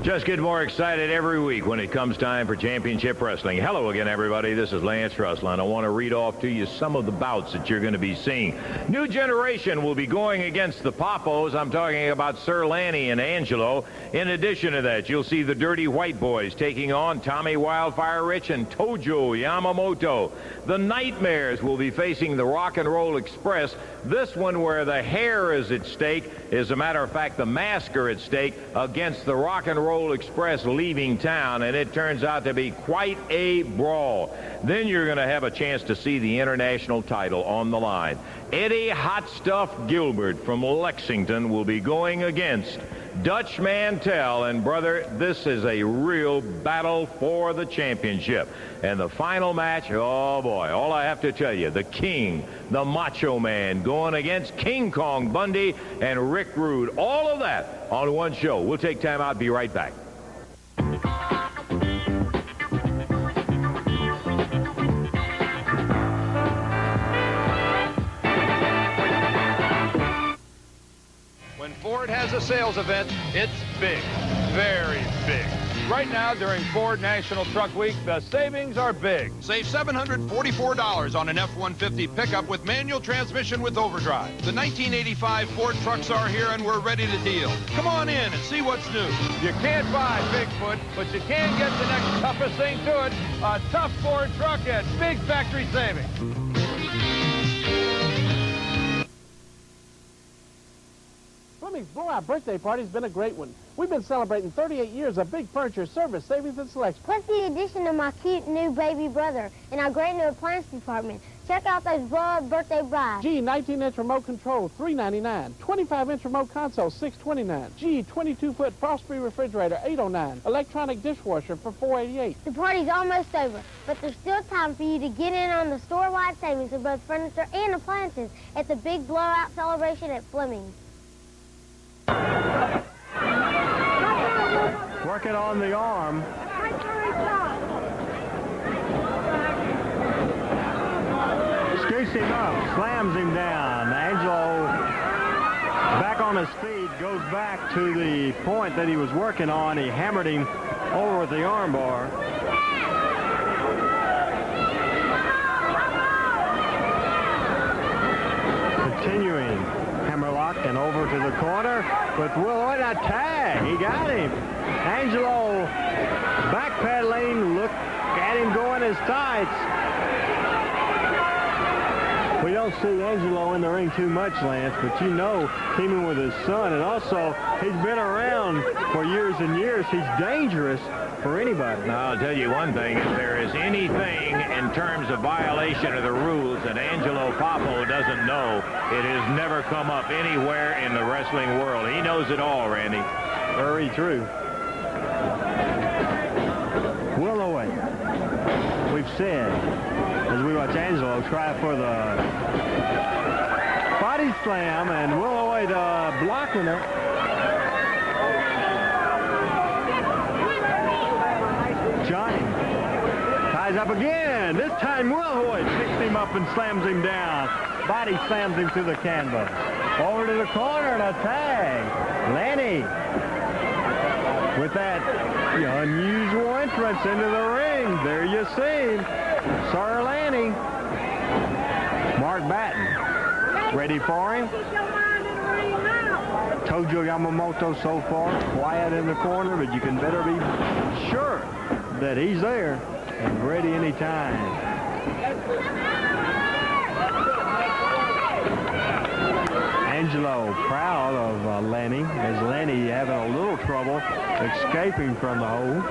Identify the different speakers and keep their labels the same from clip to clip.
Speaker 1: Just get more excited every week when it comes time for championship wrestling. Hello again, everybody. This is Lance Russell, and I want to read off to you some of the bouts that you're going to be seeing. New Generation will be going against the Papos. I'm talking about Sir Lanny and Angelo. In addition to that, you'll see the Dirty White Boys taking on Tommy Wildfire Rich and Tojo Yamamoto. The Nightmares will be facing the Rock and Roll Express. This one where the hair is at stake. As a matter of fact, the mask are at stake against the Rock and Roll Express leaving town, and it turns out to be quite a brawl. Then you're going to have a chance to see the international title on the line. Eddie Hot Stuff Gilbert from Lexington will be going against Dutch Mantell, and brother, this is a real battle for the championship. And the final match, oh boy, all I have to tell you, the King, the Macho Man, going against King Kong Bundy and Rick Rude. All of that on one show. We'll take time out, be right back.
Speaker 2: When Ford has a sales event, it's big, very big. Right now, during Ford National Truck Week, the savings are big. Save $744 on an F-150 pickup with manual transmission with overdrive. The 1985 Ford trucks are here, and we're ready to deal. Come on in and see what's new. You can't buy Bigfoot, but you can get the next toughest thing to it, a tough Ford truck at big factory savings.
Speaker 3: Fleming's Blowout Birthday Party's been a great one. We've been celebrating 38 years of big furniture, service, savings, and selection.
Speaker 4: Plus the addition of my cute new baby brother and our great new appliance department. Check out those blow-up birthday brides.
Speaker 3: G 19-inch remote control, $399. 25-inch remote console, $629. G 22-foot frost-free refrigerator, $809. Electronic dishwasher for $488.
Speaker 4: The party's almost over, but there's still time for you to get in on the store-wide savings of both furniture and appliances at the big blowout celebration at Fleming's.
Speaker 5: Working on the arm. Scoots him up, slams him down. Angelo back on his feet, goes back to the point that he was working on. He hammered him over with the arm bar. Continuing. Hammerlock and over to the corner with Willow. That tag. He got him. Angelo backpedaling. Look at him going his tights. We don't see Angelo in the ring too much, Lance, but you know, teaming with his son, and also he's been around for years and years. He's dangerous for anybody.
Speaker 1: Now, I'll tell you one thing. If there is anything in terms of violation of the rules that Angelo Papo doesn't know, it has never come up anywhere in the wrestling world. He knows it all, Randy.
Speaker 5: Very true. Will away. We've said, as we watch Angelo try for the body slam, and Willoway blocking it. Johnny ties up again. This time Willoway picks him up and slams him down. Body slams him to the canvas. Over to the corner and a tag. Lanny with that unusual entrance into the ring. There you see Sir Lanny. Mark Batten ready for him. Tojo Yamamoto so far quiet in the corner, but you can better be sure that he's there and ready anytime. Angelo proud of Lanny, as Lanny having a little trouble escaping from the hole.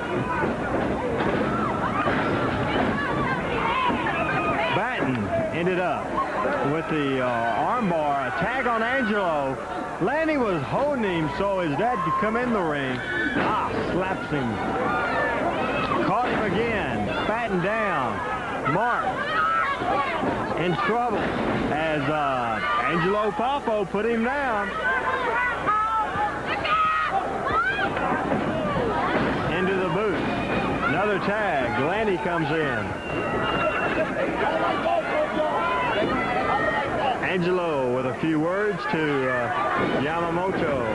Speaker 5: Batten ended up with the armbar, a tag on Angelo. Lanny was holding him so his dad could come in the ring. Slaps him. Caught him again. Batten down. Mark in trouble as Angelo Papo put him down. Into the boot. Another tag. Lanny comes in. Angelo with a few words to Yamamoto.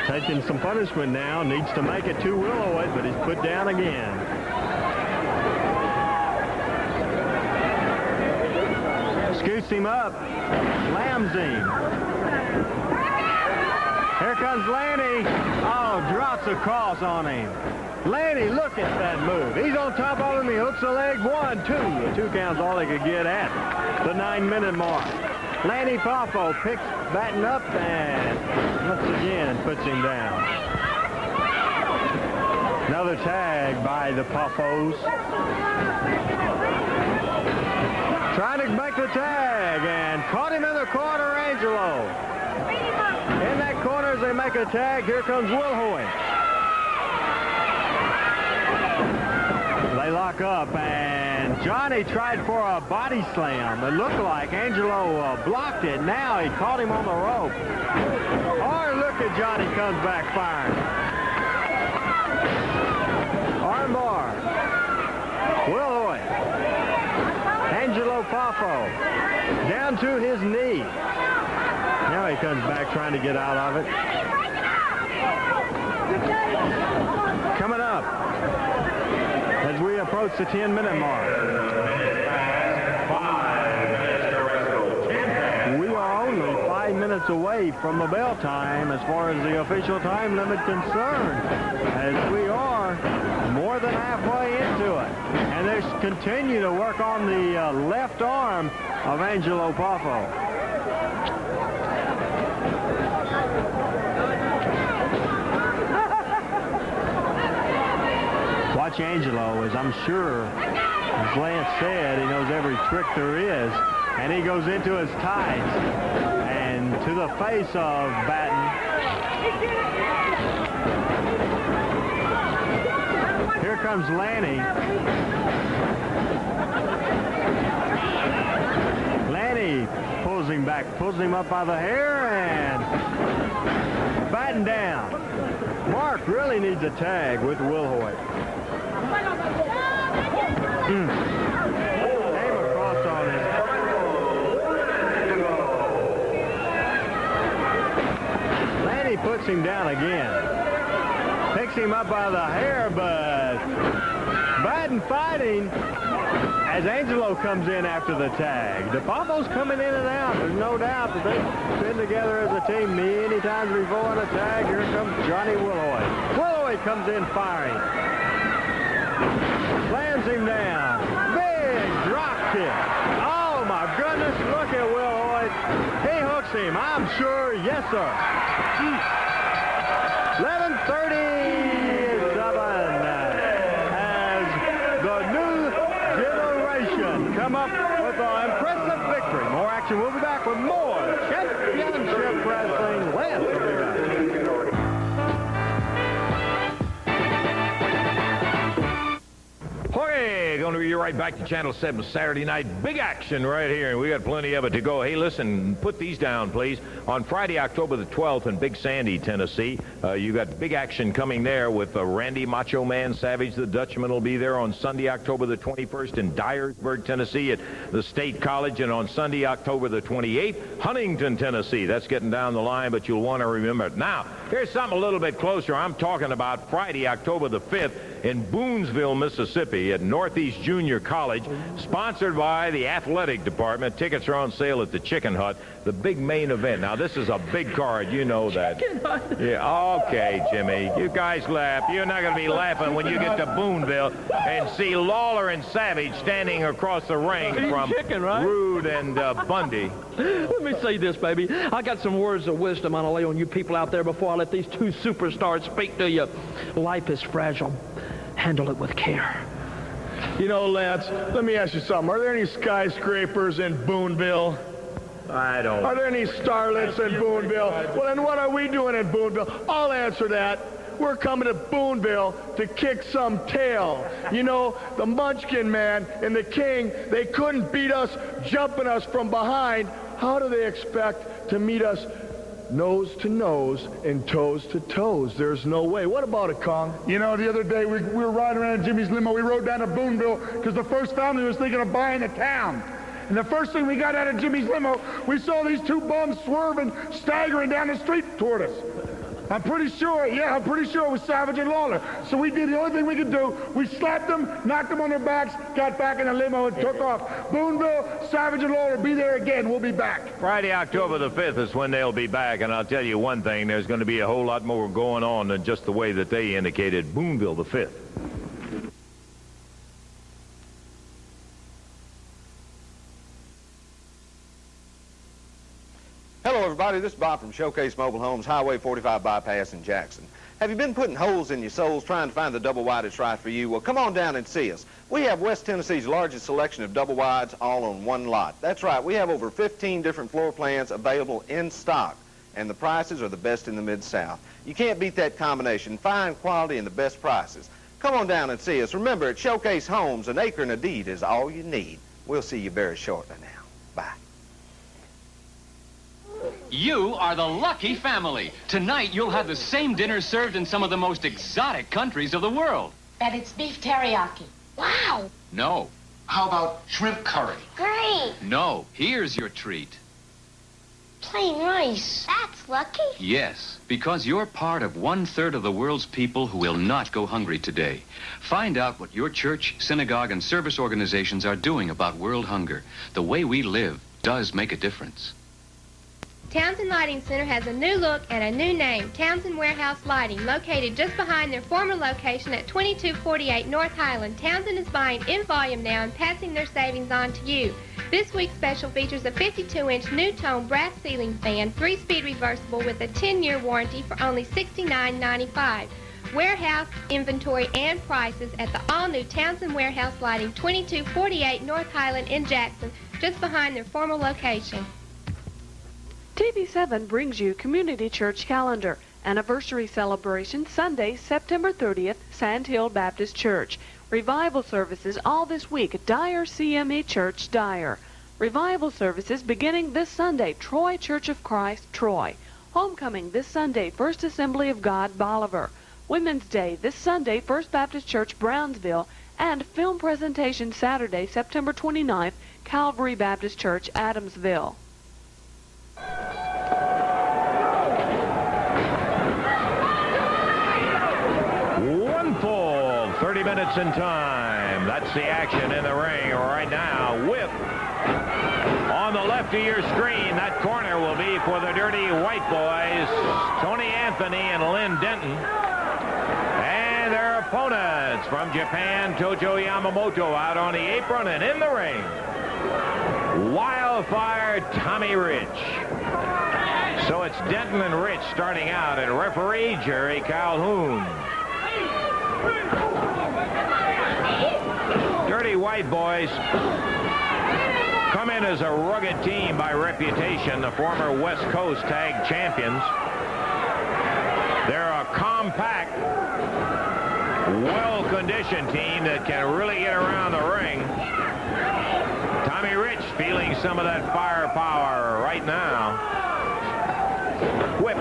Speaker 5: Taking some punishment now. Needs to make it to Willowood, but he's put down again. Scoots him up. Slams him. Here comes Lanny. Oh, drops across on him. Lanny, look at that move. He's on top of him. He hooks the leg. 1, 2. The 2 count's all he could get at the 9-minute mark. Lanny Poffo picks Batten up and once again puts him down. Another tag by the Poffos. Trying to make the tag and caught him in the corner, Angelo. In that corner as they make a tag, here comes Wilhoit. They lock up, and Johnny tried for a body slam. It looked like Angelo blocked it. Now he caught him on the rope. Oh, look at Johnny comes back firing. Armbar. Wilhoit. Angelo Poffo. Down to his knee. Now he comes back trying to get out of it. Coming up as we approach the 10-minute mark. We are only 5 minutes away from the bell time as far as the official time limit concerned, as we are more than halfway into it. And they continue to work on the left arm of Angelo Poffo. Watch Angelo, as I'm sure, as Lance said, he knows every trick there is. And he goes into his tights and to the face of Batten. Here comes Lanny. Lanny pulls him back, pulls him up by the hair, and Batten down. Mark really needs a tag with Wilhoit. Came across on him. Lanny puts him down again. Picks him up by the hair, but Batten fighting as Angelo comes in after the tag. The Poffos coming in and out. There's no doubt that they've been together as a team many times before on a tag. Here comes Johnny Wilhoit. Wilhoit comes in firing. Slams him down. Big drop kick. Oh, my goodness. Look at Wilhoit. He hooks him, I'm sure. Yes, sir. 11:37 as the new generation come up with an impressive victory. More action. We'll be back with more championship wrestling. Lance will be back.
Speaker 1: Okay, going to be right back to Channel 7 Saturday night. Big action right here, and we got plenty of it to go. Hey, listen, put these down, please. On Friday, October the 12th in Big Sandy, Tennessee, you got big action coming there with Randy Macho Man Savage, the Dutchman, will be there on Sunday, October the 21st in Dyersburg, Tennessee at the State College, and on Sunday, October the 28th, Huntington, Tennessee. That's getting down the line, but you'll want to remember it. Now, here's something a little bit closer. I'm talking about Friday, October the 5th in Boonsville, Mississippi at Northeast Junior College, sponsored by the athletic department. Tickets are on sale at the Chicken Hut, the big main event. Now, this is a big card. You know that.
Speaker 6: Chicken Hut.
Speaker 1: Yeah, okay, Jimmy. You guys laugh. You're not going to be laughing when you get to Boonville and see Lawler and Savage standing across the ring from
Speaker 6: chicken, right?
Speaker 1: Rude and Bundy.
Speaker 6: Let me say this, baby. I got some words of wisdom I want to lay on you people out there before I let these two superstars speak to you. Life is fragile. Handle it with care.
Speaker 7: You know, Lance, let me ask you something. Are there any skyscrapers in Boonville?
Speaker 1: I don't.
Speaker 7: Are there any starlets in Boonville? Well, then what are we doing in Boonville? I'll answer that. We're coming to Boonville to kick some tail. You know, the Munchkin Man and the King, they couldn't beat us, jumping us from behind. How do they expect to meet us nose to nose and toes to toes? There's no way. What about it, Kong?
Speaker 8: You know, the other day we were riding around in Jimmy's limo. We rode down to Boonville because the first family was thinking of buying the town. And the first thing we got out of Jimmy's limo, we saw these two bums swerving, staggering down the street toward us. I'm pretty sure it was Savage and Lawler. So we did the only thing we could do. We slapped them, knocked them on their backs, got back in the limo and took off. Boonville, Savage and Lawler, be there again. We'll be back.
Speaker 1: Friday, October the 5th is when they'll be back, and I'll tell you one thing, there's going to be a whole lot more going on than just the way that they indicated. Boonville the 5th.
Speaker 9: Hello, everybody. This is Bob from Showcase Mobile Homes, Highway 45 Bypass in Jackson. Have you been putting holes in your soles trying to find the double wide that's right for you? Well, come on down and see us. We have West Tennessee's largest selection of double wides all on one lot. That's right. We have over 15 different floor plans available in stock, and the prices are the best in the Mid-South. You can't beat that combination. Fine quality and the best prices. Come on down and see us. Remember, at Showcase Homes, an acre and a deed is all you need. We'll see you very shortly now. Bye.
Speaker 10: You are the lucky family. Tonight, you'll have the same dinner served in some of the most exotic countries of the world.
Speaker 11: And it's beef teriyaki.
Speaker 4: Wow.
Speaker 10: No.
Speaker 11: How about shrimp curry?
Speaker 4: Great.
Speaker 10: No. Here's your treat.
Speaker 4: Plain rice. That's lucky.
Speaker 10: Yes, because you're part of 1/3 of the world's people who will not go hungry today. Find out what your church, synagogue, and service organizations are doing about world hunger. The way we live does make a difference.
Speaker 12: Townsend Lighting Center has a new look and a new name, Townsend Warehouse Lighting, located just behind their former location at 2248 North Highland. Townsend is buying in volume now and passing their savings on to you. This week's special features a 52-inch new-tone brass ceiling fan, 3-speed reversible with a 10-year warranty for only $69.95. Warehouse, inventory, and prices at the all-new Townsend Warehouse Lighting, 2248 North Highland in Jackson, just behind their former location.
Speaker 13: TV7 brings you Community Church Calendar. Anniversary celebration Sunday, September 30th, Sand Hill Baptist Church. Revival services all this week at Dyer CME Church, Dyer. Revival services beginning this Sunday, Troy Church of Christ, Troy. Homecoming this Sunday, First Assembly of God, Bolivar. Women's Day this Sunday, First Baptist Church, Brownsville. And film presentation Saturday, September 29th, Calvary Baptist Church, Adamsville.
Speaker 1: One full 30 minutes in time. That's the action in the ring right now. Whip on the left of your screen. That corner will be for the Dirty White Boys, Tony Anthony and Lynn Denton. And their opponents from Japan, Tojo Yamamoto out on the apron, and in the ring, Wildfire Tommy Rich. So it's Denton and Rich starting out, and referee Jerry Calhoun. Dirty White Boys come in as a rugged team by reputation, the former West Coast Tag Champions. They're a compact, well-conditioned team that can really get around the ring. Tommy Rich feeling some of that firepower right now. Whip.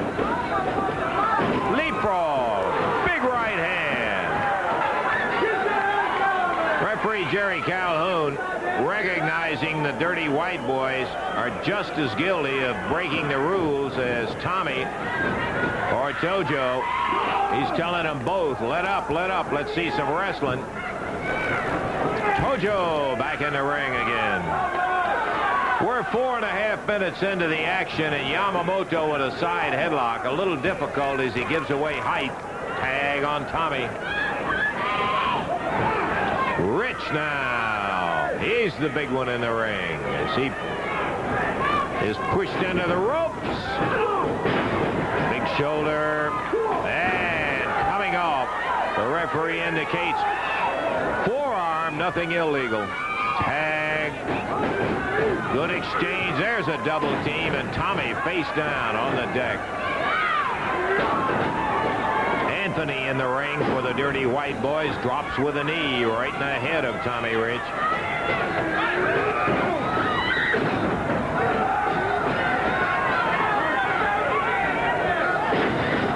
Speaker 1: Leapfrog. Big right hand. Referee Jerry Calhoun recognizing the Dirty White Boys are just as guilty of breaking the rules as Tommy or Tojo. He's telling them both, let up, let's see some wrestling. Tojo back in the ring again. We're 4.5 minutes into the action, and Yamamoto with a side headlock. A little difficult as he gives away height. Tag on Tommy. Rich now. He's the big one in the ring as he is pushed into the ropes. Big shoulder. And coming off. The referee indicates forearm, nothing illegal. Tag. Good exchange. There's a double team, and Tommy face down on the deck. Anthony in the ring for the Dirty White Boys drops with a knee right in the head of Tommy Rich.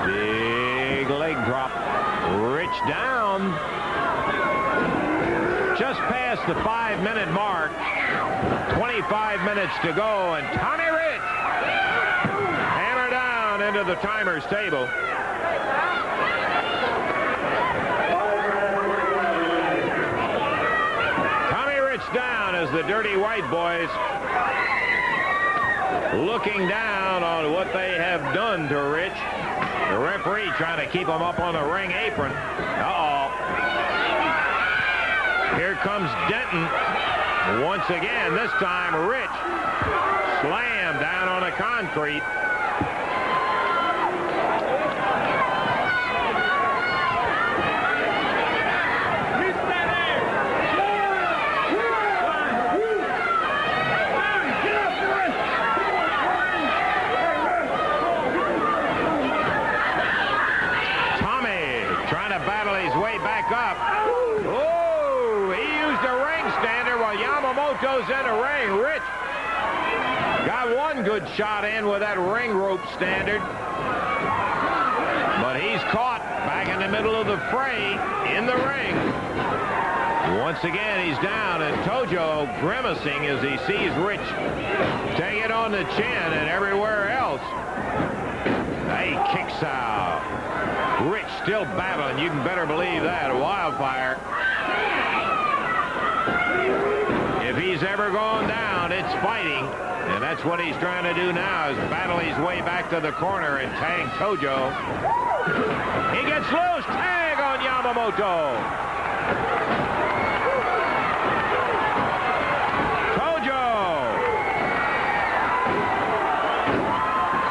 Speaker 1: Big leg drop. Rich down. Just past the 5-minute mark. 25 minutes to go, and Tommy Rich hammer down into the timer's table. Tommy Rich down as the Dirty White Boys looking down on what they have done to Rich. The referee trying to keep him up on the ring apron. Uh-oh. Here comes Denton. Once again, this time Rich slammed down on the concrete. Yamamoto's in the ring. Rich got one good shot in with that ring rope standard. But he's caught back in the middle of the fray in the ring. Once again, he's down, and Tojo grimacing as he sees Rich take it on the chin and everywhere else. He kicks out. Rich still battling. You can better believe that. Wildfire. If he's ever gone down, it's fighting. And that's what he's trying to do now, is battle his way back to the corner and tag Tojo. He gets loose. Tag on Yamamoto. Tojo.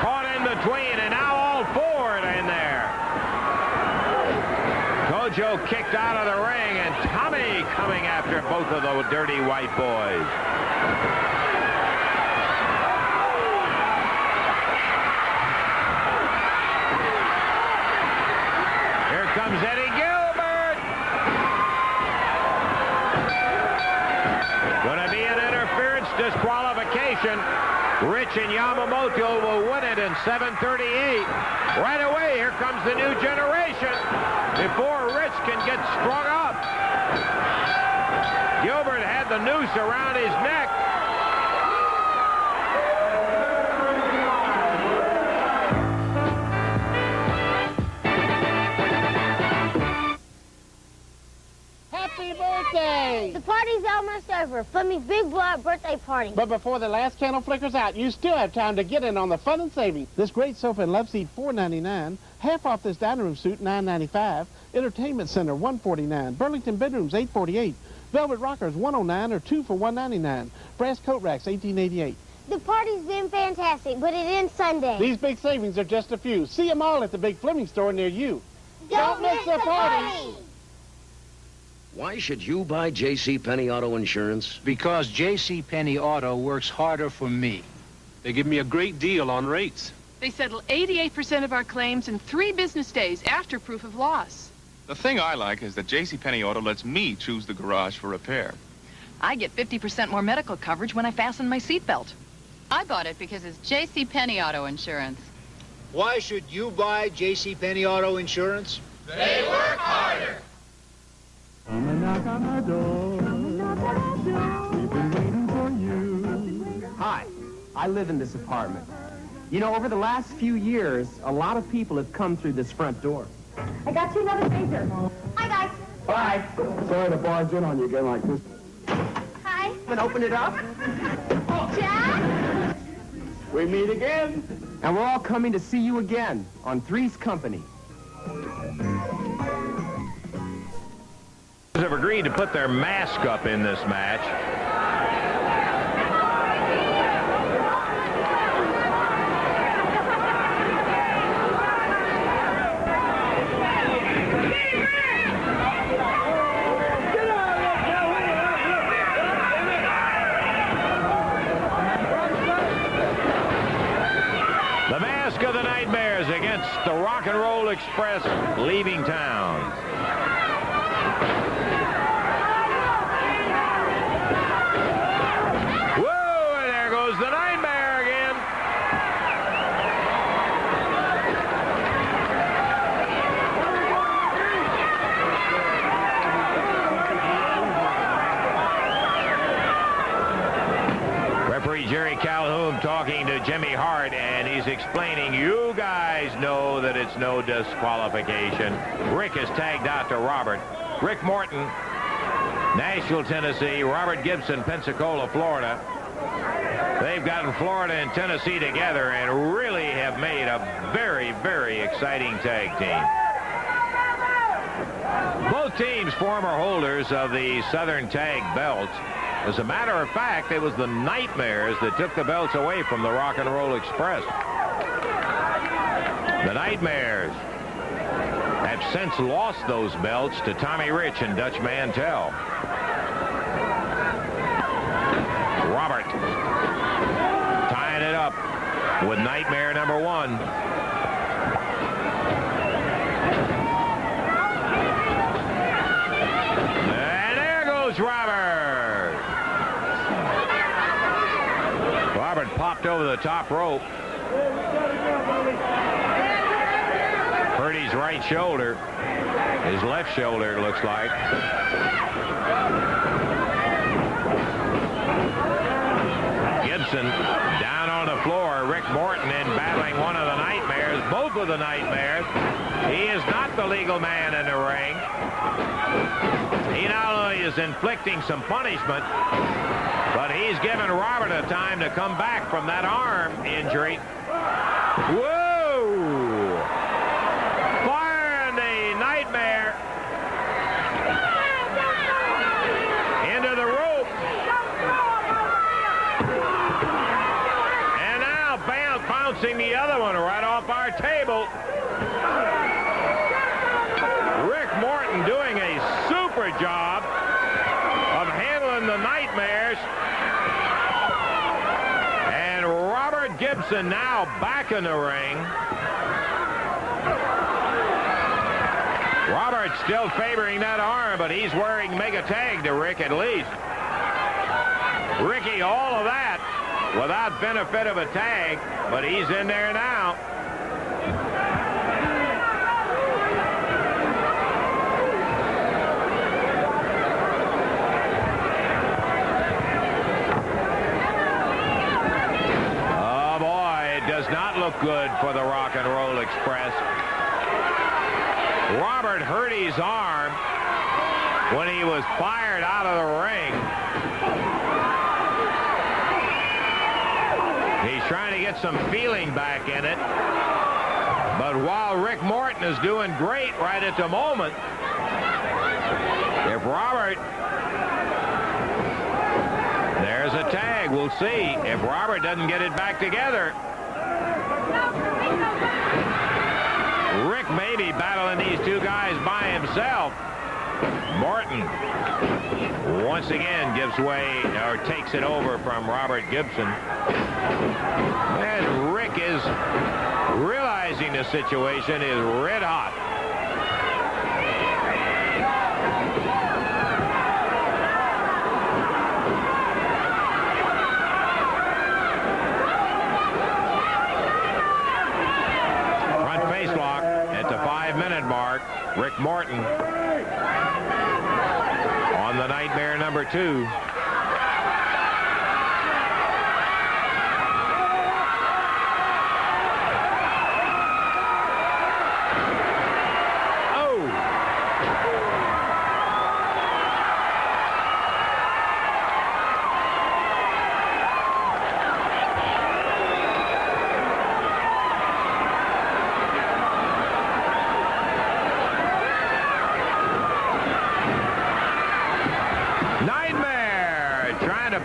Speaker 1: Caught in between, and now all four are in there. Tojo kicked out of the ring, and Tommy coming after both of the Dirty White Boys. Here comes Eddie Gilbert. Going to be an interference disqualification. Rich and Yamamoto will win it in 7:38. Right away, here comes the new generation before Rich can get strung up. Gilbert had the noose around his neck.
Speaker 3: Happy birthday!
Speaker 4: The party's almost over. Fleming's big blowout birthday party.
Speaker 3: But before the last candle flickers out, you still have time to get in on the fun and savings. This great sofa and love seat, $4.99. Half off this dining room suit, $9.95. Entertainment center, $149. Burlington bedrooms, $848. Velvet rockers, $109 or 2 for $199. Brass coat racks, $1888.
Speaker 4: The party's been fantastic, but it ends Sunday.
Speaker 3: These big savings are just a few. See them all at the big Fleming store near you.
Speaker 4: Don't miss the party!
Speaker 14: Why should you buy J.C. Penney Auto Insurance?
Speaker 15: Because J.C. Penney Auto works harder for me. They give me a great deal on rates.
Speaker 16: They settle 88% of our claims in 3 business days after proof of loss.
Speaker 17: The thing I like is that J.C. Penney Auto lets me choose the garage for repair.
Speaker 18: I get 50% more medical coverage when I fasten my seatbelt.
Speaker 19: I bought it because it's J.C. Penney Auto Insurance.
Speaker 20: Why should you buy J.C. Penney Auto Insurance?
Speaker 21: They work harder.
Speaker 5: Come and knock on our door. We've been waiting for you.
Speaker 22: Hi, I live in this apartment. You know, over the last few years, a lot of people have come through this front door.
Speaker 4: I got you another razor. Hi, guys.
Speaker 22: Bye.
Speaker 8: Sorry to barge in on you again like this.
Speaker 4: Hi.
Speaker 22: And open it up.
Speaker 4: Jack?
Speaker 22: We meet again. And we're all coming to see you again on Three's Company.
Speaker 1: Have agreed to put their mask up in this match. The Mask of the Nightmares against the Rock and Roll Express leaving town. The Nightmare again. Referee Jerry Calhoun talking to Jimmy Hart, and he's explaining. You guys know that it's no disqualification. Rick is tagged out to Robert. Rick Morton, Nashville, Tennessee. Robert Gibson, Pensacola, Florida. They've gotten Florida and Tennessee together and really have made a very, very exciting tag team. Both teams former holders of the Southern Tag belts. As a matter of fact, it was the Nightmares that took the belts away from the Rock and Roll Express. The Nightmares have since lost those belts to Tommy Rich and Dutch Mantell. Robert tying it up with Nightmare number 1. And there goes Robert. Robert popped over the top rope. Hurt his right shoulder. His left shoulder, it looks like. Gibson down on the floor. Rick Morton in battling one of the Nightmares. Both of the Nightmares. He is not the legal man in the ring. He not only is inflicting some punishment, but he's given Robert a time to come back from that arm injury. Whoa! Firing the Nightmare into the rope. And now bouncing the other one right off our table. Rick Morton doing a super job of handling the Nightmares. And Robert Gibson now back in the ring. Robert's still favoring that arm, but he's wearing mega tag to Rick at least. Ricky, all of that without benefit of a tag, but he's in there now. Oh boy, it does not look good for the Rock and Roll Express. Robert hurt his arm when he was fired out of the ring. He's trying to get some feeling back in it. But while Rick Morton is doing great right at the moment, if Robert... There's a tag. We'll see if Robert doesn't get it back together. Rick may be battling these two guys by himself. Morton once again gives way or takes it over from Robert Gibson. And Rick is realizing the situation is red hot. Front face lock at the 5-minute mark. Rick Morton on the Nightmare number 2.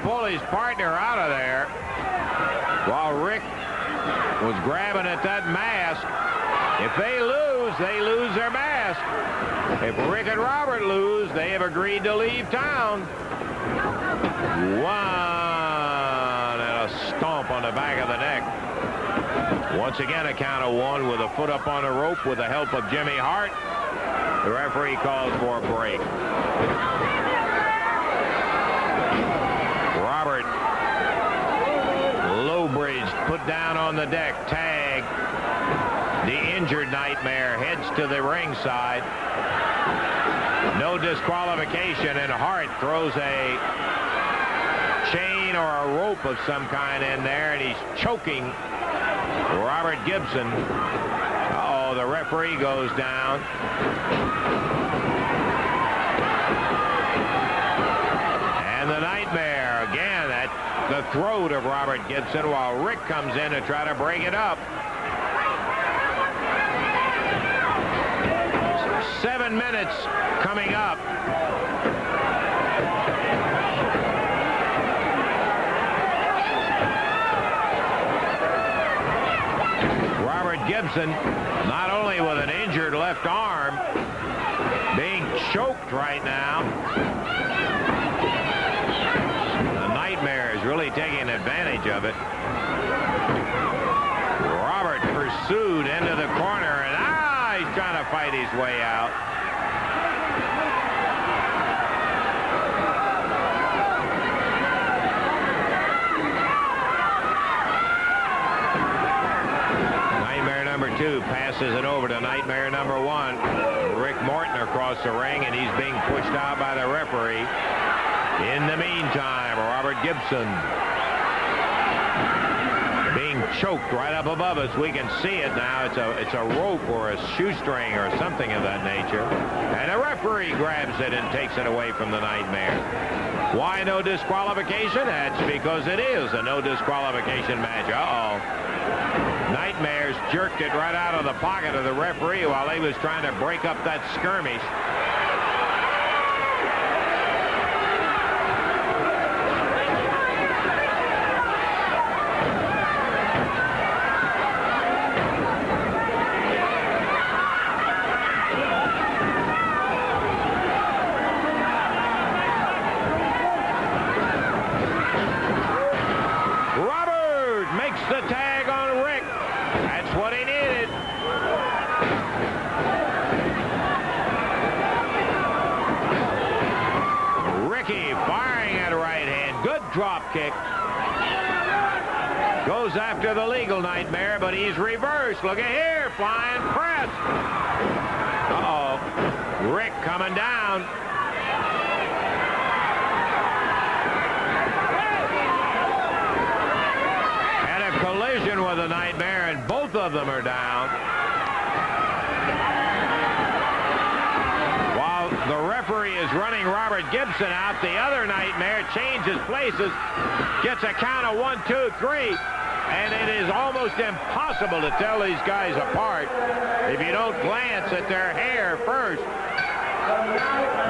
Speaker 1: Pull his partner out of there while Rick was grabbing at that mask. If they lose their mask. If Rick and Robert lose, they have agreed to leave town. One and a stomp on the back of the neck. Once again, a count of 1 with a foot up on the rope with the help of Jimmy Hart. The referee calls for a break. Robert, low bridge, put down on the deck, tag. The injured Nightmare heads to the ringside. No disqualification, and Hart throws a chain or a rope of some kind in there, and he's choking Robert Gibson. Uh-oh, the referee goes down. And the Nightmare again at the throat of Robert Gibson while Rick comes in to try to break it up. 7 minutes coming up. Robert Gibson, not only with an injured left arm, being choked right now. The Nightmare is really taking advantage of it. Robert pursued into the corner, and he's trying to fight his way out. Nightmare number 2 passes it over to Nightmare number 1. Rick Morton across the ring, and he's being pushed out by the referee. In the meantime, Robert Gibson being choked right up above us. We can see it now. It's a rope or a shoestring or something of that nature. And the referee grabs it and takes it away from the Nightmare. Why no disqualification? That's because it is a no disqualification match. Uh-oh. Nightmares jerked it right out of the pocket of the referee while he was trying to break up that skirmish. The tag on Rick. That's what he needed. Ricky firing at right hand. Good drop kick. Goes after the legal Nightmare, but he's reversed. Look at here. Flying press. Uh-oh. Rick coming down. Collision with the Nightmare, and both of them are down. While the referee is running Robert Gibson out, the other Nightmare changes places, gets a count of 1, 2, 3, and it is almost impossible to tell these guys apart if you don't glance at their hair first.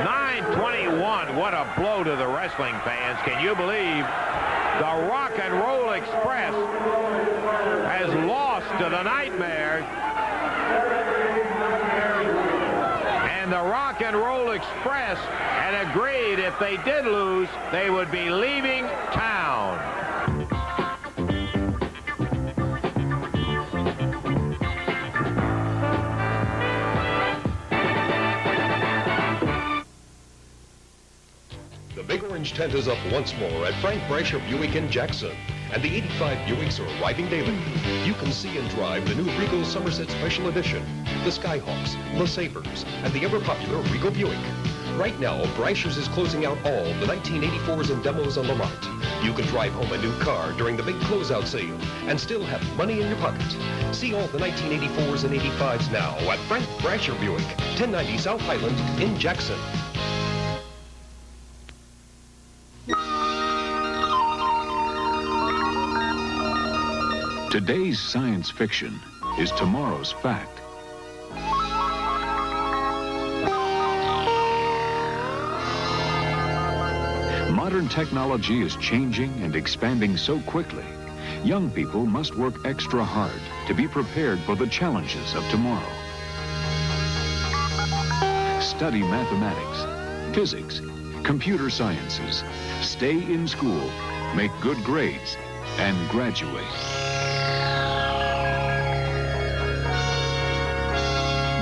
Speaker 1: 9:21, what a blow to the wrestling fans. Can you believe the Rock and Roll Express has lost to the Nightmares? And the Rock and Roll Express had agreed if they did lose, they would be leaving town.
Speaker 2: The Big Orange tent is up once more at Frank Brasher Buick in Jackson, and the 85 Buicks are arriving daily. You can see and drive the new Regal Somerset Special Edition, the Skyhawks, the Sabres, and the ever-popular Regal Buick. Right now, Brasher's is closing out all the 1984s and demos on the lot. You can drive home a new car during the big closeout sale and still have money in your pocket. See all the 1984s and 85s now at Frank Brasher Buick, 1090 South Highland in Jackson.
Speaker 6: Today's science fiction is tomorrow's fact. Modern technology is changing and expanding so quickly. Young people must work extra hard to be prepared for the challenges of tomorrow. Study mathematics, physics, computer sciences. Stay in school, make good grades, and graduate.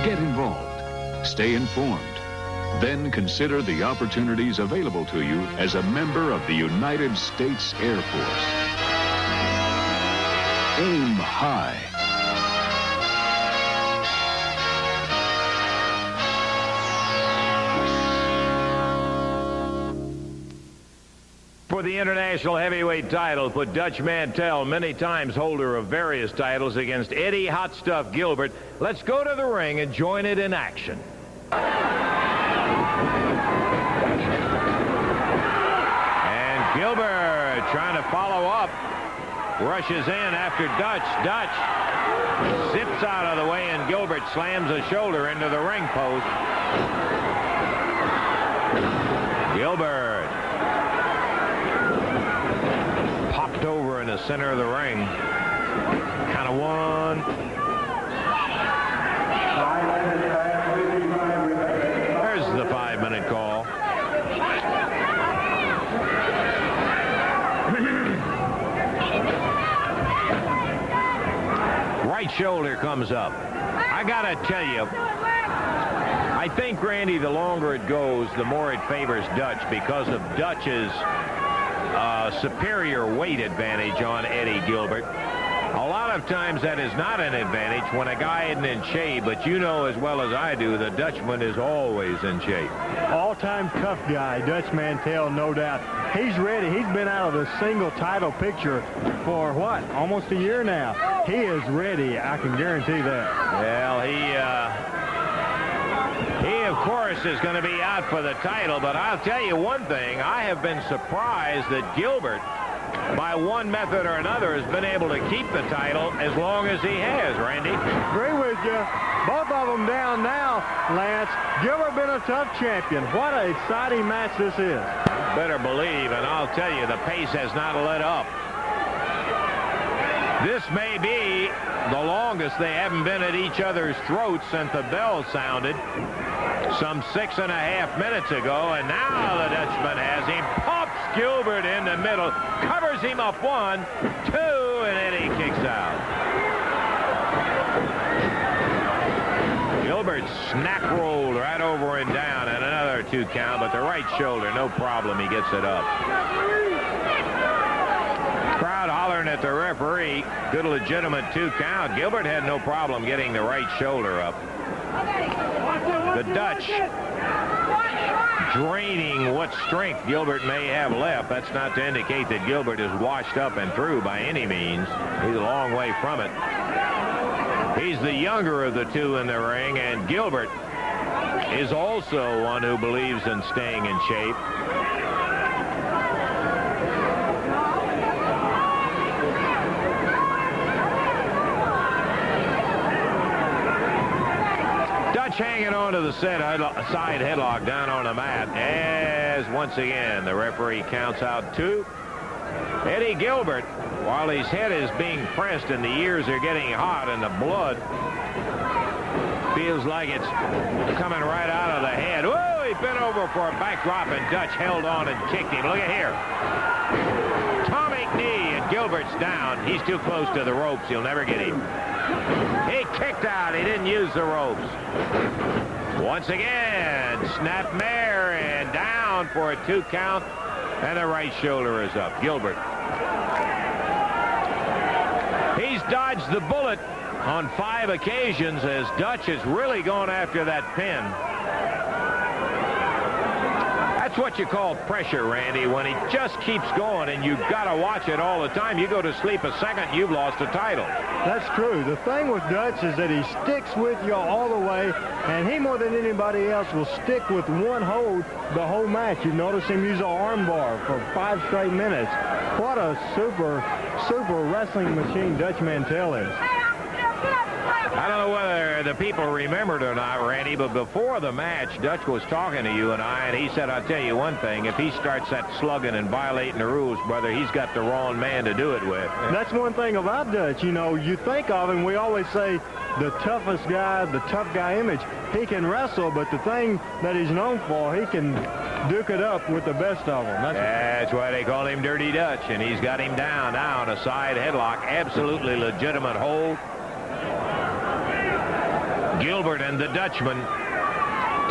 Speaker 6: Get involved. Stay informed. Then consider the opportunities available to you as a member of the United States Air Force. Aim high.
Speaker 1: For for the international heavyweight title put Dutch Mantell, many times holder of various titles, against Eddie Hot Stuff Gilbert. Let's go to the ring and join it in action. And Gilbert trying to follow up. Rushes in after Dutch. Dutch zips out of the way, and Gilbert slams a shoulder into the ring post. Gilbert popped over in the center of the ring. Count of one. There's the 5-minute call. Right shoulder comes up. I gotta tell you, I think, Randy, the longer it goes, the more it favors Dutch because of Dutch's superior weight advantage on Eddie Gilbert. A lot of times that is not an advantage when a guy isn't in shape, but you know as well as I do, the Dutchman is always in shape.
Speaker 5: All-time tough guy, Dutch Mantell, no doubt. He's ready. He's been out of the single title picture for, what, almost a year now. He is ready, I can guarantee that.
Speaker 1: Well, he of course, is going to be out for the title, but I'll tell you one thing. I have been surprised that Gilbert, by one method or another, has been able to keep the title as long as he has, Randy.
Speaker 5: Agree with you. Both of them down now, Lance. Gilbert been a tough champion. What an exciting match this is.
Speaker 1: Better believe, and I'll tell you, the pace has not let up. This may be the longest they haven't been at each other's throats since the bell sounded some 6.5 minutes ago, and now the Dutchman has him. Pops Gilbert in the middle, covers him up 1, 2, and then he kicks out. Gilbert snack rolled right over and down, and another 2 count, but the right shoulder, no problem, he gets it up. Crowd hollering at the referee. Good legitimate 2 count. Gilbert had no problem getting the right shoulder up. The Dutch draining what strength Gilbert may have left. That's not to indicate that Gilbert is washed up and through by any means. He's a long way from it. He's the younger of the 2 in the ring, and Gilbert is also one who believes in staying in shape. Hanging on to the side headlock down on the mat as once again the referee counts out 2. Eddie Gilbert, while his head is being pressed and the ears are getting hot and the blood feels like it's coming right out of the head. Whoa, he bent over for a backdrop and Dutch held on and kicked him. Look at here. Atomic knee, and Gilbert's down. He's too close to the ropes. He'll never get him. He kicked out. He didn't use the ropes. Once again, snap mare and down for a 2 count, and the right shoulder is up. Gilbert. He's dodged the bullet on 5 occasions as Dutch has really gone after that pin. That's what you call pressure, Randy, when he just keeps going and you've got to watch it all the time. You go to sleep a second, you've lost the title.
Speaker 5: That's true. The thing with Dutch is that he sticks with you all the way, and he more than anybody else will stick with one hold the whole match. You notice him use an arm bar for 5 straight minutes. What a super wrestling machine Dutch Mantell is.
Speaker 1: I don't know whether the people remembered or not, Randy, but before the match, Dutch was talking to you and I, and he said, I'll tell you one thing, if he starts that slugging and violating the rules, brother, he's got the wrong man to do it with.
Speaker 5: That's one thing about Dutch. You know, you think of him, we always say the toughest guy, the tough guy image. He can wrestle, but the thing that he's known for, he can duke it up with the best of them.
Speaker 1: That's why they call him Dirty Dutch, and he's got him down now on a side headlock. Absolutely legitimate hold. Gilbert and the Dutchman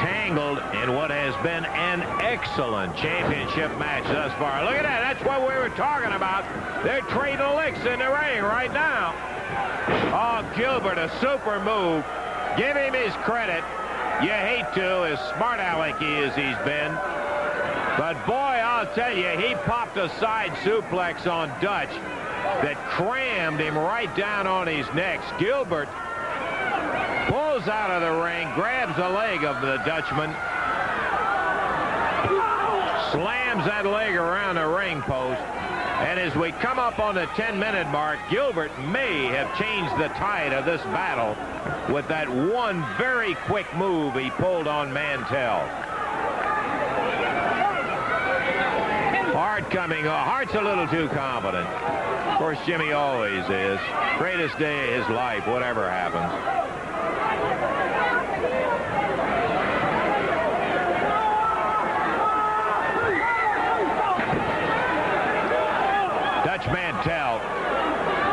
Speaker 1: tangled in what has been an excellent championship match thus far. Look at that. That's what we were talking about. They're trading licks in the ring right now. Oh, Gilbert, a super move. Give him his credit. You hate to, as smart alecky as he's been. But boy, I'll I'll tell you, he popped a side suplex on Dutch that crammed him right down on his neck. Gilbert pulls out of the ring, grabs the leg of the Dutchman, slams that leg around the ring post, and as we come up on the 10-minute mark, Gilbert may have changed the tide of this battle with that one very quick move he pulled on Mantell. Hart coming off. Hart's a little too confident. Of course, Jimmy always is. Greatest day of his life, whatever happens. Dutch Mantell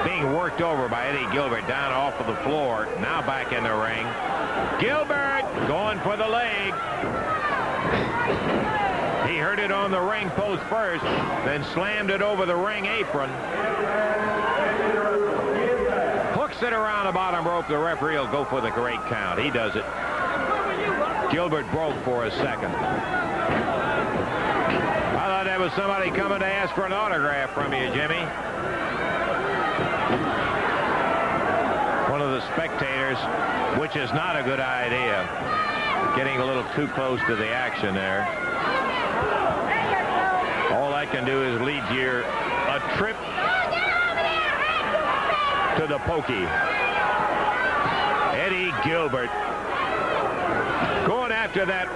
Speaker 1: being worked over by Eddie Gilbert down off of the floor. Now back in the ring. Gilbert going for the leg. He heard it on the ring post first, then slammed it over the ring apron. Hooks it around the bottom rope. The referee will go for the great count. He does it. Gilbert broke for a second. I thought that was somebody coming to ask for an autograph from you, Jimmy. One of the spectators, which is not a good idea. Getting a little too close to the action there. All I can do is lead you a trip to the pokey. Eddie Gilbert going after that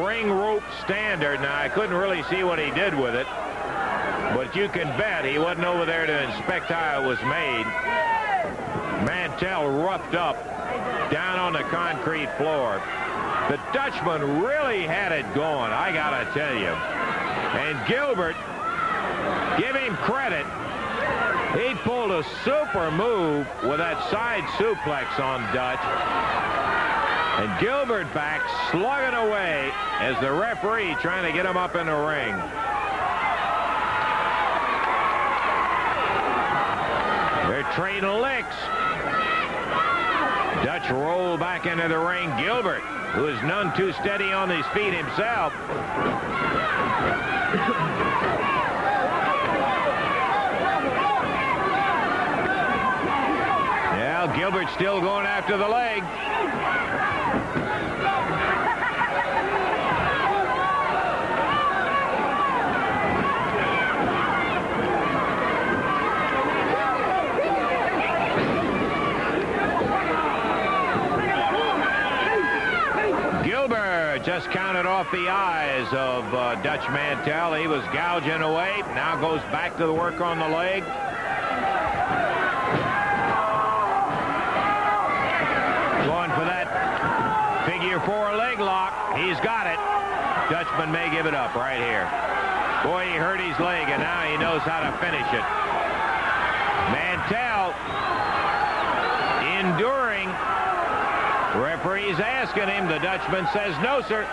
Speaker 1: ring rope standard. Now, I couldn't really see what he did with it, but you can bet he wasn't over there to inspect how it was made. Mantell roughed up down on the concrete floor. The Dutchman really had it going, I gotta tell you. And Gilbert, give him credit, he pulled a super move with that side suplex on Dutch. And Gilbert back slugging away as the referee trying to get him up in the ring. They're trading licks. Dutch rolled back into the ring. Gilbert, who is none too steady on his feet himself. Well, Gilbert's still going after the leg. Gilbert just counted off the eyes of Dutch Mantell. He was gouging away. Now goes back to the work on the leg. Going for that figure four leg lock. He's got it. Dutchman may give it up right here. Boy, he hurt his leg, and now he knows how to finish it. Mantell enduring. Referee's asking him. The Dutchman says, no, sir.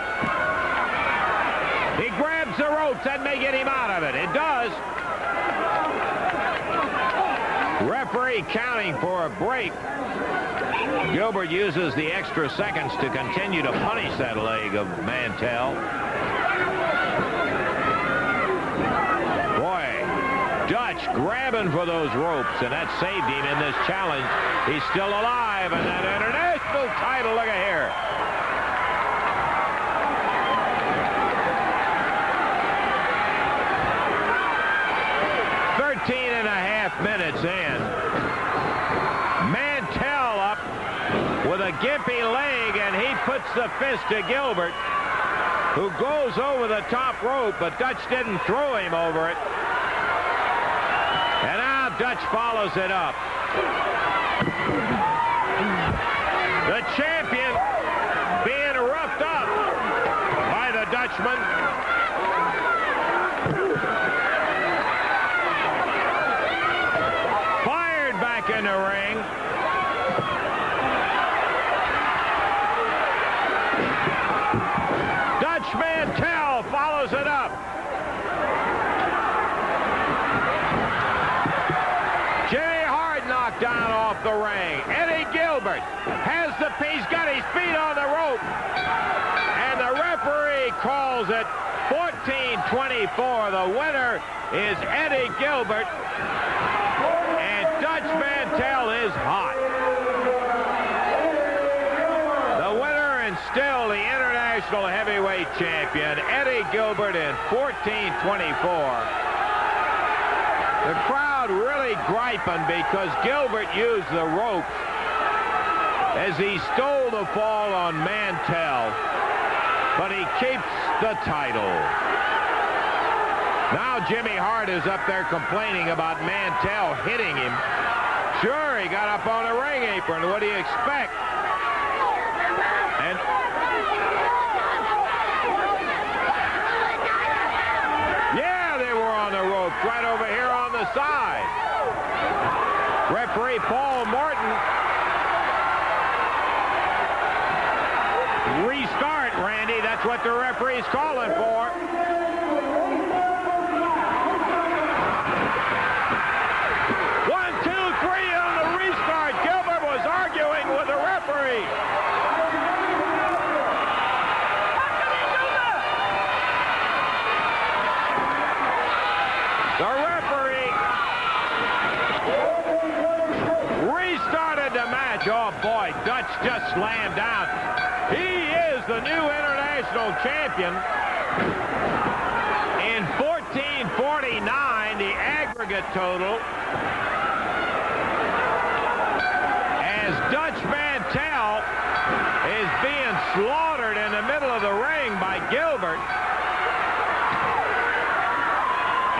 Speaker 1: He grabs the ropes. That may get him out of it. It does. Referee counting for a break. Gilbert uses the extra seconds to continue to punish that leg of Mantell. Boy, Dutch grabbing for those ropes, and that saved him in this challenge. He's still alive, and that international title, look at here. Minutes in. Mantell up with a gimpy leg, and he puts the fist to Gilbert, who goes over the top rope, but Dutch didn't throw him over it. And now Dutch follows it up. The champion being roughed up by the Dutchman. In the ring. Dutch Mantell follows it up. Jimmy Hart knocked down off the ring. Eddie Gilbert has the piece, got his feet on the rope, and the referee calls it 14 14-24. The winner is Eddie Gilbert, and Dutch Mantell is hot. The winner and still the international heavyweight champion, Eddie Gilbert, in 14-24. The crowd really griping because Gilbert used the ropes as he stole the fall on Mantell, but he keeps the title. Now Jimmy Hart is up there complaining about Mantell hitting him. Sure, he got up on the ring apron. What do you expect? And yeah, they were on the ropes right over here on the side. Referee Paul Morton. Restart, Randy. That's what the referee's calling for. One, two, three on the restart. Gilbert was arguing with the referee. The referee restarted the match. Oh, boy, Dutch just slammed down. He is the new international champion. In 14-49, the aggregate total, as Dutch Mantell is being slaughtered in the middle of the ring by Gilbert.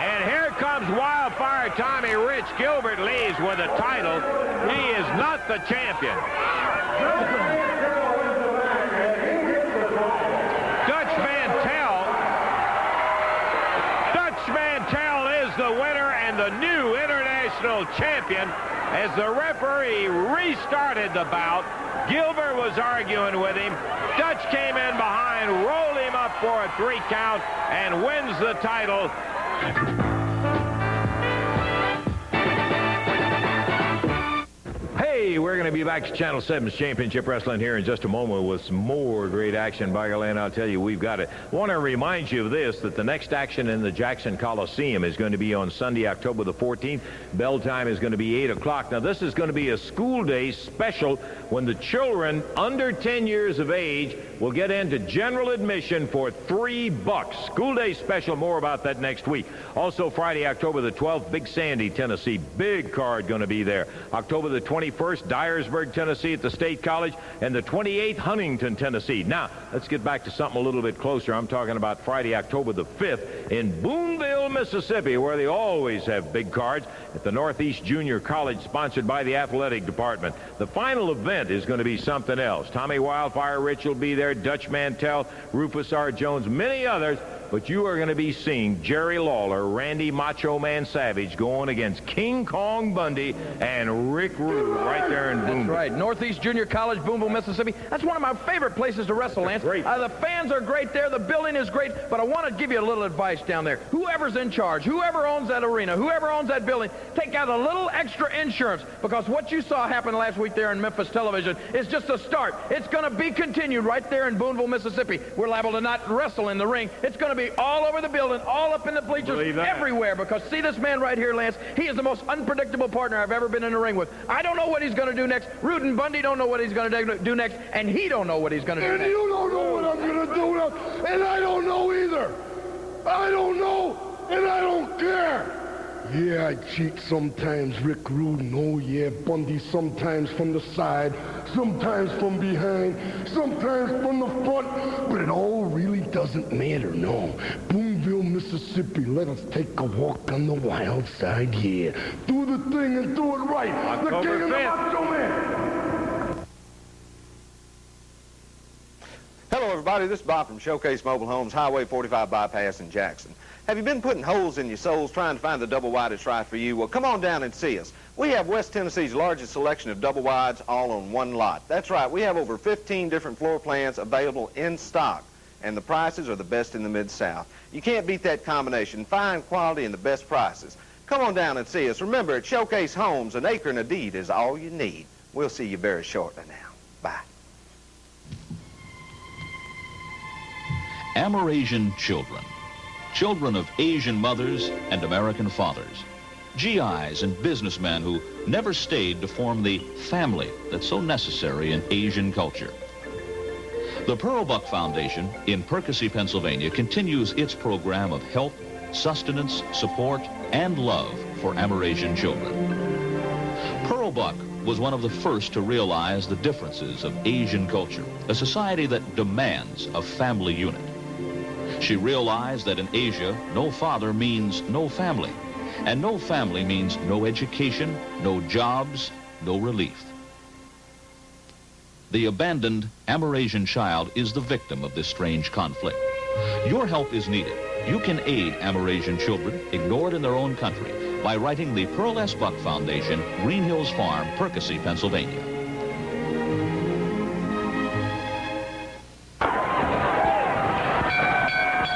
Speaker 1: And here comes Wildfire Tommy Rich. Gilbert leaves with the title. He is not the champion. Dutch Mantell is the winner and the new international champion. As the referee restarted the bout, Gilbert was arguing with him. Dutch came in behind, rolled him up for a 3 count, and wins the title. Hey, we're going to be back to Channel 7's Championship Wrestling here in just a moment with some more great action. By golly, and I'll tell you, we've got it. I want to remind you of this, that the next action in the Jackson Coliseum is going to be on Sunday, October the 14th. Bell time is going to be 8 o'clock. Now, this is going to be a school day special when the children under 10 years of age will get into general admission for $3. School day special. More about that next week. Also, Friday, October the 12th, Big Sandy, Tennessee. Big card going to be there. October the 21st, Dyersburg, Tennessee at the State College, and the 28th, Huntington, Tennessee. Now, let's get back to something a little bit closer. I'm talking about Friday, October the 5th in Boonville, Mississippi, where they always have big cards at the Northeast Junior College, sponsored by the athletic department. The final event is going to be something else. Tommy Wildfire Rich will be there, Dutch Mantell, Rufus R. Jones, many others. But you are going to be seeing Jerry Lawler, Randy Macho Man Savage going against King Kong Bundy and Rick Rude right there in Boonville.
Speaker 7: That's right. Northeast Junior College, Boonville, Mississippi. That's one of my favorite places to wrestle, Lance.
Speaker 1: Great.
Speaker 7: The fans are great there. The building is great. But I want to give you a little advice down there. Whoever's in charge, whoever owns that arena, whoever owns that building, take out a little extra insurance, because what you saw happen last week there in Memphis television is just a start. It's going to be continued right there in Boonville, Mississippi. We're liable to not wrestle in the ring. It's going to be all over the building, all up in the bleachers, everywhere, because see this man right here, Lance? He is the most unpredictable partner I've ever been in a ring with. I don't know what he's going to do next. Rude and Bundy don't know what he's going to do next, and he don't know what he's going to do next.
Speaker 8: And you don't know what I'm going to do now, and I don't know either. I don't know, and I don't care. Yeah, I cheat sometimes, Rick Rude, and oh yeah, Bundy sometimes from the side, sometimes from behind, sometimes from the front, but it all really doesn't matter, no. Boonville, Mississippi, let us take a walk on the wild side, yeah. Do the thing and do it right.
Speaker 1: October
Speaker 8: the king of the
Speaker 1: 5th.
Speaker 8: Macho Man.
Speaker 9: Hello, everybody. This is Bob from Showcase Mobile Homes, Highway 45 Bypass in Jackson. Have you been putting holes in your soles trying to find the double wide that's right for you? Well, come on down and see us. We have West Tennessee's largest selection of double wides all on one lot. That's right. We have over 15 different floor plans available in stock, and the prices are the best in the Mid-South. You can't beat that combination. Fine quality and the best prices. Come on down and see us. Remember, at Showcase Homes, an acre and a deed is all you need. We'll see you very shortly now. Bye.
Speaker 23: Amerasian children.
Speaker 10: children of Asian mothers and American fathers. GIs and businessmen who never stayed to form the family that's so necessary in Asian culture. The Pearl Buck Foundation in Percy, Pennsylvania continues its program of help, sustenance, support, and love for Amerasian children. Pearl Buck was one of the first to realize the differences of Asian culture, a society that demands a family unit. She realized that in Asia, no father means no family, and no family means no education, no jobs, no relief. The abandoned Amerasian child is the victim of this strange conflict. Your help is needed. You can aid Amerasian children ignored in their own country by writing the Pearl S. Buck Foundation, Green Hills Farm, Percy, Pennsylvania.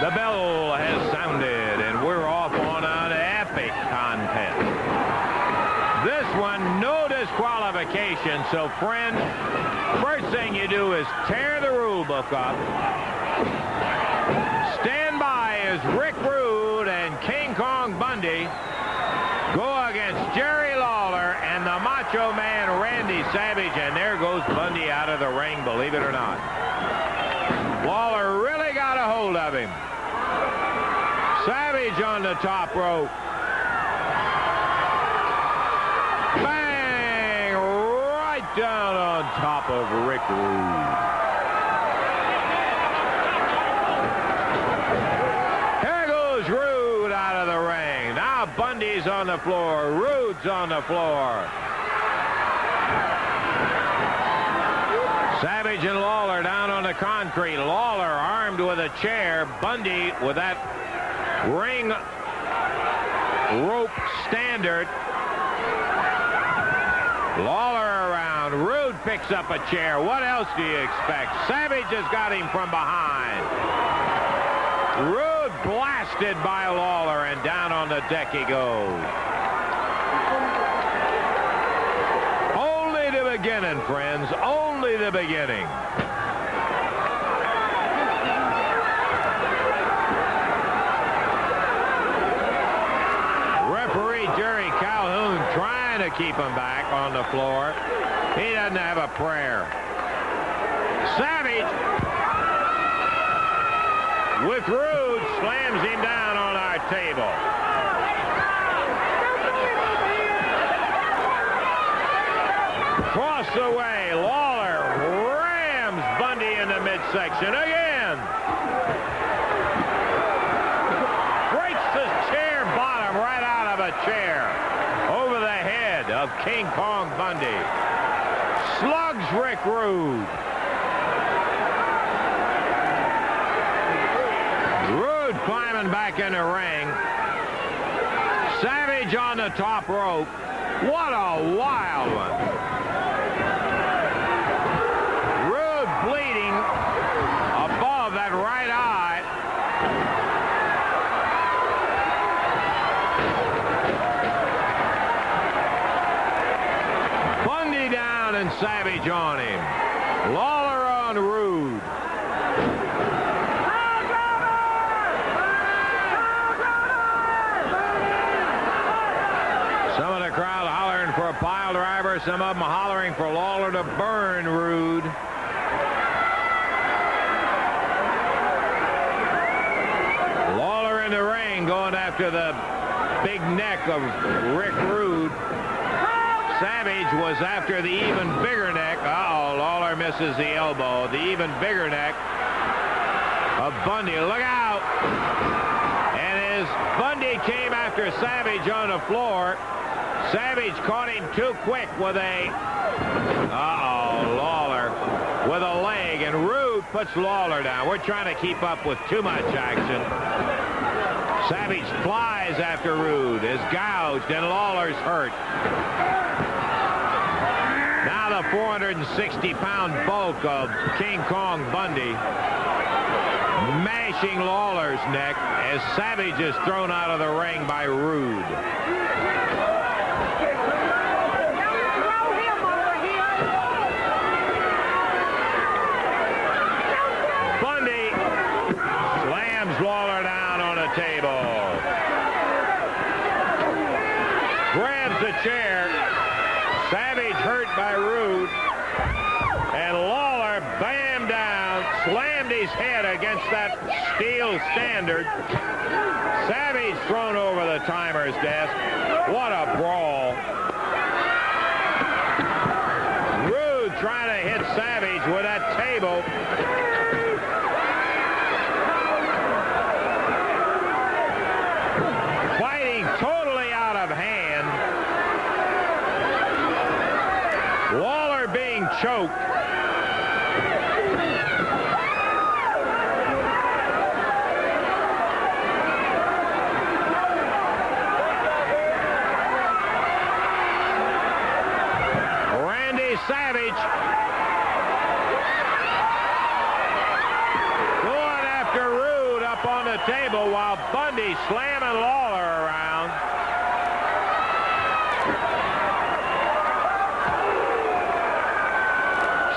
Speaker 1: The bell has sounded, and we're off on an epic contest. This one, no disqualification, so friends, first thing you do is tear the rule book up. Stand by as Rick Rude and King Kong Bundy go against Jerry Lawler and the Macho Man Randy Savage, and there goes Bundy out of the ring, believe it or not. Lawler really got a hold of him. Savage on the top rope. Bang! Right down on top of Rick Rude. Here goes Rude out of the ring. Now Bundy's on the floor. Rude's on the floor. Savage and Lawler down on the concrete. Lawler armed with a chair. Bundy with that ring rope standard. Lawler around. Rude picks up a chair. What else do you expect? Savage has got him from behind. Rude blasted by Lawler, and down on the deck he goes. Only the beginning, friends. Only the beginning. Referee Jerry Calhoun trying to keep him back on the floor. He doesn't have a prayer. Savage with Rude slams him down on our table. Across the way, Lawler rams Bundy in the midsection again. Breaks the chair bottom right out of a chair over the head of King Kong Bundy. Slugs Rick Rude. Rude climbing back in the ring. Savage on the top rope. What a wild one. Rude bleeding above that right eye. Bundy down and Savage on him. Lawler on Rude. Some of the crowd hollering for a pile driver. Some of them hollering for Lawler to burn Rude. Lawler in the ring going after the big neck of Rick Rude. Savage was after the even bigger neck. Uh-oh, Lawler misses the elbow. The even bigger neck of Bundy. Look out! And as Bundy came after Savage on the floor, Savage caught him too quick with a... Uh-oh, Lawler with a leg, and Rude puts Lawler down. We're trying to keep up with too much action. Savage flies after Rude, is gouged, and Lawler's hurt. Now the 460-pound bulk of King Kong Bundy mashing Lawler's neck as Savage is thrown out of the ring by Rude. Bundy slams Lawler down on the table. by Rude. And Lawler bammed down, slammed his head against that steel standard. Savage thrown over the timer's desk. What a brawl. Rude trying to hit Savage with that table. Fighting totally out of hand. Lawler being choked. Savage going after Rude up on the table while Bundy slamming Lawler around.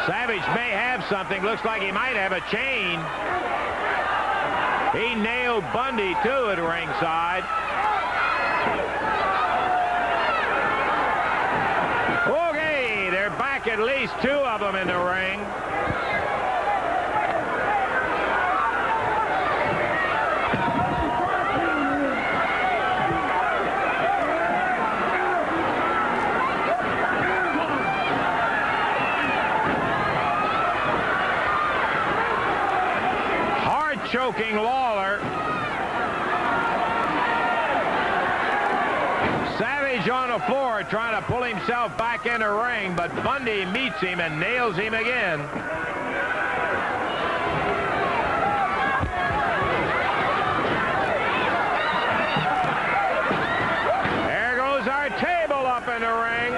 Speaker 1: Savage may have something. Looks like he might have a chain. He nailed Bundy too at ringside. Okay, they're back, at least two of them in the ring. Hard choking Lawler. Savage on the floor trying to pull himself back in the ring, but Bundy meets him and nails him again. There goes our table up in the ring.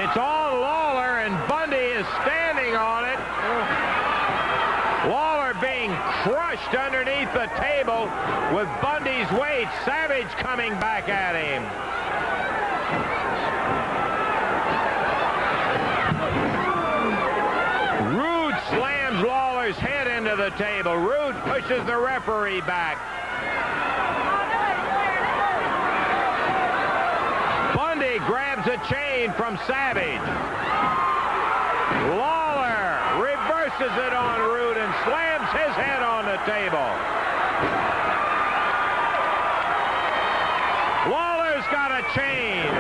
Speaker 1: It's all Lawler, and Bundy is standing on it. Lawler being crushed underneath the table with Bundy's weight. Savage coming back at him. Rude slams Lawler's head into the table. Rude pushes the referee back. Bundy grabs a chain from Savage. Lawler reverses it on Rude and slams his head on the table. Lawler's got a chain.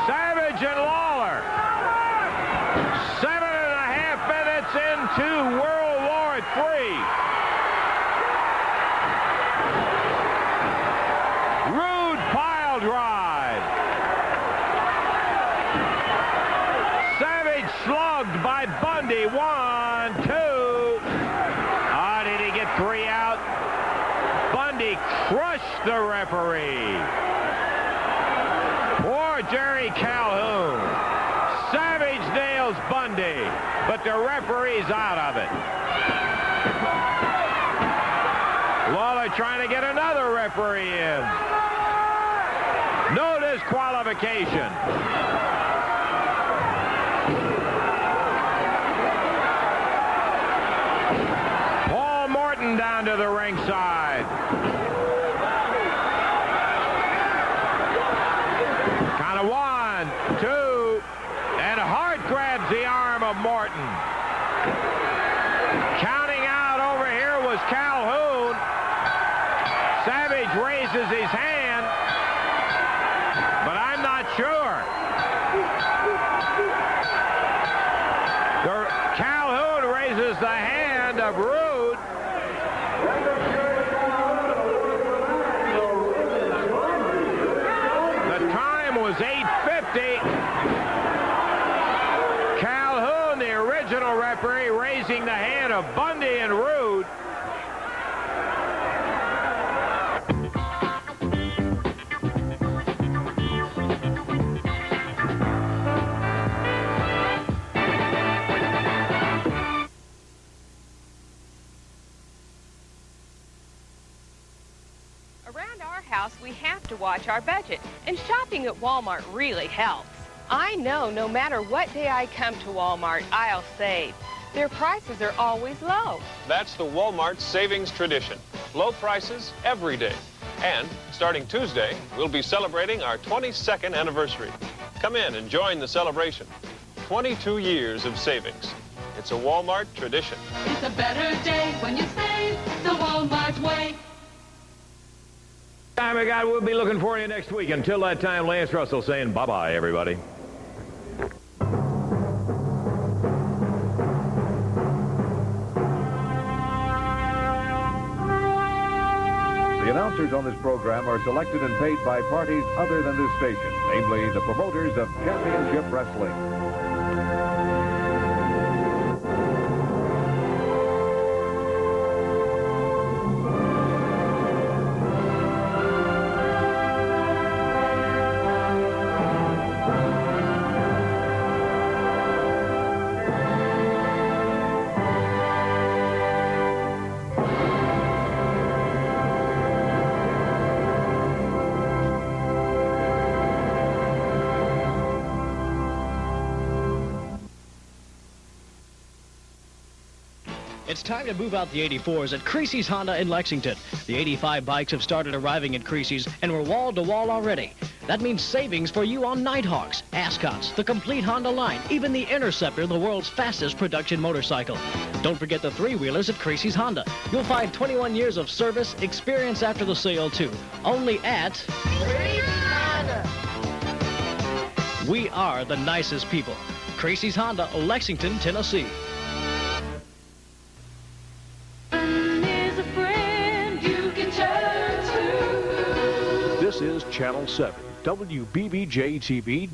Speaker 1: Savage and Lawler. 7.5 minutes into World War III. Rude pile drive. Savage slugged by Bundy. 1, 2. Oh, did he get 3 out? Bundy crushed the referee. Poor Jerry Calhoun. Savage nails Bundy, but the referee's out of it. Lawler trying to get another referee in. No disqualification. Paul Morton down to the ringside. Count of 1, 2, and Hart grabs the arm of Morton. Counting out over here was Calhoun. Savage raises his hand, but I'm not sure. Calhoun raises the hand of Rude. The time was 8:50. Calhoun, the original referee, raising the hand of Bundy and Rude.
Speaker 11: Around our house, we have to watch our budget, and shopping at Walmart really helps. I know no matter what day I come to Walmart, I'll save. Their prices are always low.
Speaker 12: That's the Walmart savings tradition. Low prices every day. And starting Tuesday, we'll be celebrating our 22nd anniversary. Come in and join the celebration. 22 years of savings. It's a Walmart tradition.
Speaker 23: It's a better day when you save the Walmart way.
Speaker 1: Time I got, we'll be looking for you next week. Until that time, Lance Russell saying bye-bye, everybody.
Speaker 24: The announcers on this program are selected and paid by parties other than this station, namely the promoters of Championship Wrestling.
Speaker 25: It's time to move out the 84s at Creasy's Honda in Lexington. The 85 bikes have started arriving at Creasy's, and we're wall-to-wall already. That means savings for you on Nighthawks, Ascots, the complete Honda line, even the Interceptor, the world's fastest production motorcycle. Don't forget the three-wheelers at Creasy's Honda. You'll find 21 years of service, experience after the sale, too. Only at
Speaker 4: Creasy's Honda.
Speaker 25: We are the nicest people. Creasy's Honda, Lexington, Tennessee.
Speaker 26: This is Channel 7, WBBJ-TV.